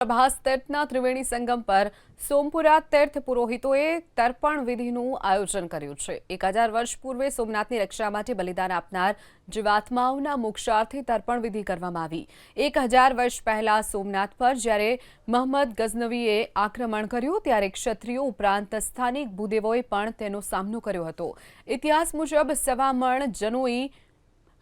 પ્રભાસ તીર્થના ત્રિવેણી સંગમ પર સોમપુરા તીર્થ પુરોહિતોએ તર્પણ વિધિનું આયોજન કર્યું છે। 1000 વર્ષ પૂર્વે સોમનાથની રક્ષા માટે બલિદાન આપનાર જીવાત્માઓના મોક્ષાર્થે તર્પણ વિધિ કરવામાં આવી। 1000 વર્ષ પહેલા સોમનાથ પર જ્યારે મહંમદ ગઝનવીએ આક્રમણ કર્યું ત્યારે ક્ષત્રિયો ઉપરાંત સ્થાનિક ભૂદેવોએ પણ તેનો સામનો કર્યો હતો। ઇતિહાસ મુજબ સવા મણ જનોઈ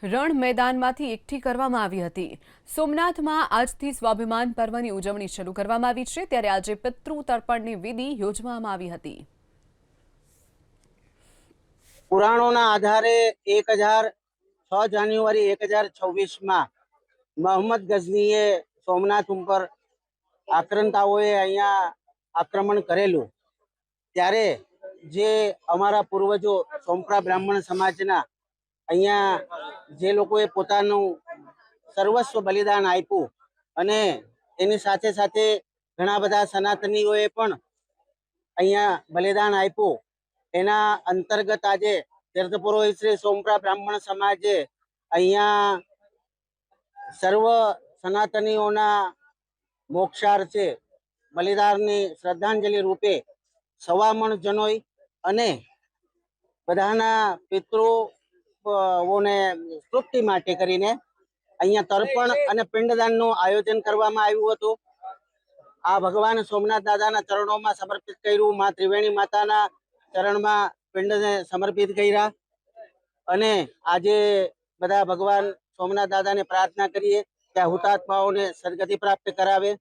રણ मैदानमांथी एकठी करवामां आवी हती। सोमनाथमां आजथी स्वाभिमान पर्वनी उजवणी शरू करवामां आवी छे, त्यारे आजे पितृ तर्पणनी विधि योजवामां आवी हती। पुराणोना आधारे 6 जान्युआरी 1026 में मोहम्मद गजनीए सोमनाथ पर आक्रांताओए अहींया आक्रमण करेलू, त्यारे जे अमारा पूर्वजो सोमपुरा ब्राह्मण समाजना अहींया जे लोकोए पोतानुं सर्वस्व बलिदान आप्युं अने एनी साथे साथे घणा बधा सनातनीओए पण अहींया बलिदान आप्युं। एना अंतर्गत आजे तीर्थपुरोहित श्री सोमपुरा ब्राह्मण समाजे अहींया सर्व सनातनीओना मोक्षार्थे बलिदाननी श्रद्धांजलि रूपे सवा मण जनोई अने बधाना पितृ ओने तृप्ति माटे करीने अहींया तर्पण अने पिंडदाननुं आयोजन करवामां आव्युं हतुं। आ भगवान सोमनाथ दादाना चरणोमां समर्पित कर्युं, मां त्रिवेणी माताना चरणमां पिंडने समर्पित कर्या अने आजे बधा भगवान सोमनाथ दादाने प्रार्थना करीए कि आ हुतात्माओने सद्गति प्राप्त करावे।